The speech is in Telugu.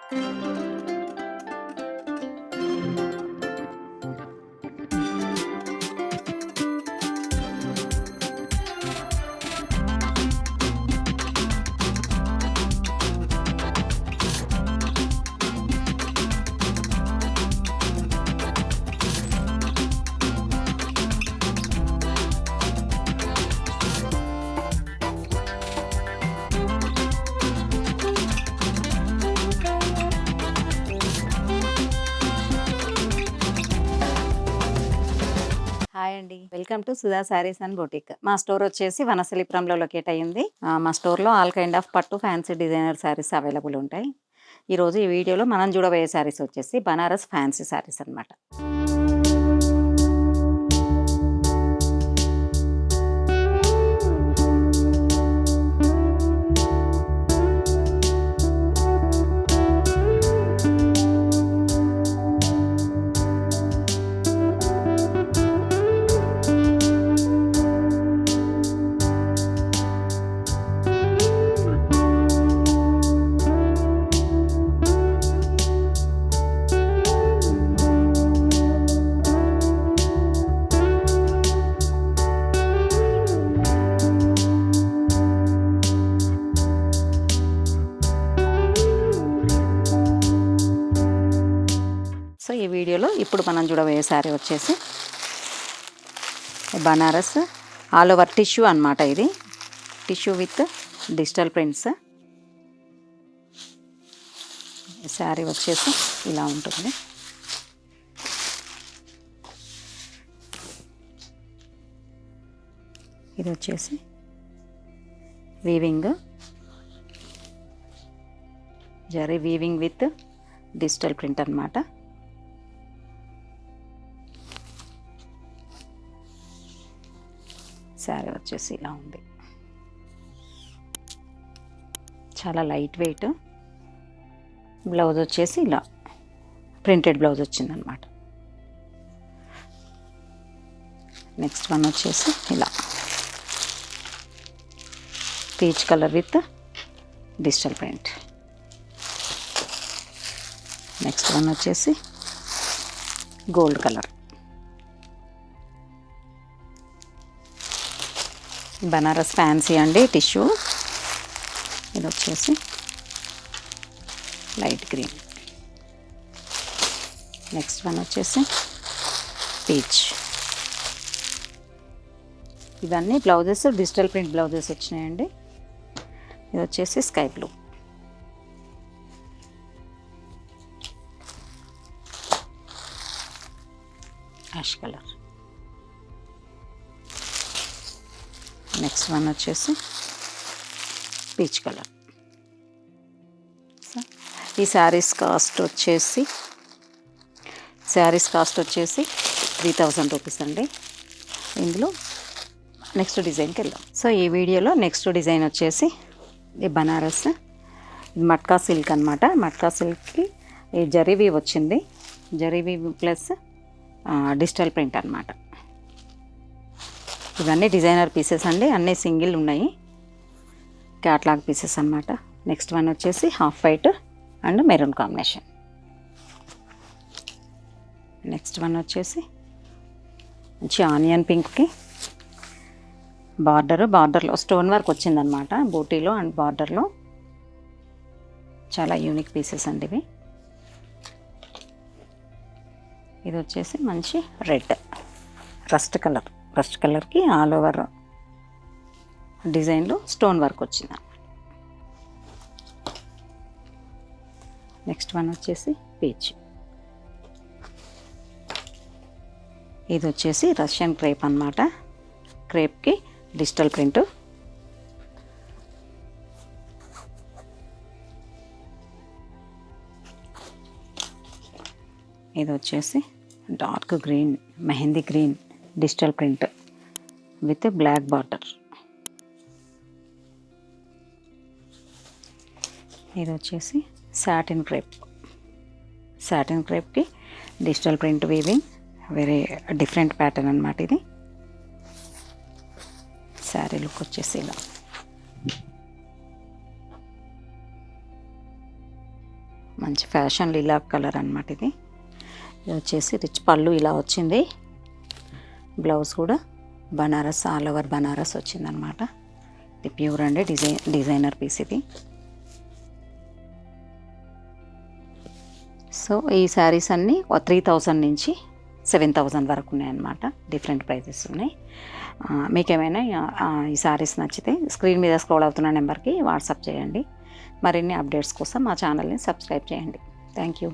హాయ్ అండి, welcome to Sudha saris and boutique. మా స్టోర్ వచ్చేసి వనసలిపురంలో లొకేట్ అయ్యింది. మా స్టోర్లో ఆల్ కైండ్ ఆఫ్ పట్టు ఫ్యాన్సీ డిజైనర్ శారీస్ అవైలబుల్ ఉంటాయి. ఈరోజు ఈ వీడియోలో మనం చూడబోయే శారీస్ వచ్చేసి బనారస్ ఫ్యాన్సీ శారీస్ అనమాట. సో ఈ వీడియోలో ఇప్పుడు మనం చూడబోయే శారీ వచ్చేసి బనారస్ ఆల్ ఓవర్ టిష్యూ అనమాట. ఇది tissue with digital prints. Sari వచ్చేసి ఇలా ఉంటుంది. ఇది వచ్చేసి weaving, zari weaving with digital print అనమాట. శారీ వచ్చేసి ఇలా ఉంది. చాలా లైట్ వెయిట్. బ్లౌజ్ వచ్చేసి ఇలా ప్రింటెడ్ బ్లౌజ్ వచ్చిందనమాట. నెక్స్ట్ వన్ వచ్చేసి ఇలా peach colour with digital print. Next one వచ్చేసి గోల్డ్ కలర్. బనారస్ ఫ్యాన్సీ అండి, టిష్యూ. ఇది వచ్చేసి లైట్ గ్రీన్. నెక్స్ట్ వన్ వచ్చేసి పీచ్. ఇవన్నీ బ్లౌజెస్ డిజిటల్ ప్రింట్ బ్లౌజెస్ వచ్చినాయండి. ఇది వచ్చేసి sky blue. Ash colour. Next one వచ్చేసి పీచ్ కలర్. ఈ శారీస్ కాస్ట్ వచ్చేసి 3000 రూపీస్ అండి. ఇందులో నెక్స్ట్ డిజైన్కి వెళ్దాం. సో ఈ వీడియోలో నెక్స్ట్ డిజైన్ వచ్చేసి ఈ బనారస్ మట్కా సిల్క్ అనమాట. మట్కా సిల్క్కి ఈ జరీవీ వచ్చింది. జరీవీ ప్లస్ డిజిటల్ ప్రింట్ అనమాట. ఇవన్నీ డిజైనర్ పీసెస్ అండి, అన్నీ సింగిల్ ఉన్నాయి, క్యాట్లాగ్ పీసెస్ అన్నమాట. నెక్స్ట్ వన్ వచ్చేసి half white and maroon combination. Next one వచ్చేసి మంచి ఆనియన్ పింక్కి బార్డర్లో స్టోన్ వర్క్ వచ్చిందనమాట. బూటీలో అండ్ బార్డర్లో చాలా యూనిక్ పీసెస్ అండి ఇవి. ఇది వచ్చేసి మంచి రెడ్ రస్ట్ కలర్కి ఆల్ ఓవర్ డిజైన్లో స్టోన్ వర్క్ వచ్చింది. నెక్స్ట్ వన్ వచ్చేసి పీచ్. ఇది వచ్చేసి రష్యన్ క్రేప్ అన్నమాట. క్రేప్కి డిజిటల్ ప్రింట్. ఇది వచ్చేసి dark green, mehndi green digital print with black border. ఇది వచ్చేసి సాటిన్ క్రేప్కి digital print weaving. Very different pattern అనమాట ఇది. శారీ లుక్ వచ్చేసి ఇలా. మంచి ఫ్యాషన్ లిలాక్ కలర్ అనమాట ఇది. ఇది వచ్చేసి రిచ్ పళ్ళు ఇలా వచ్చింది. బ్లౌజ్ కూడా బనారస్, ఆల్ ఓవర్ బనారస్ వచ్చిందనమాట. ఇది ప్యూర్ అండి, డిజైనర్ పీస్ ఇది. సో ఈ శారీస్ అన్నీ 3000 నుంచి 7000 వరకు ఉన్నాయన్నమాట. డిఫరెంట్ ప్రైజెస్ ఉన్నాయి. మీకు ఏమైనా ఈ శారీస్ నచ్చితే స్క్రీన్ మీద స్క్రోల్ అవుతున్న నెంబర్కి వాట్సాప్ చేయండి. మరిన్ని అప్డేట్స్ కోసం మా ఛానల్ని సబ్స్క్రైబ్ చేయండి. Thank you.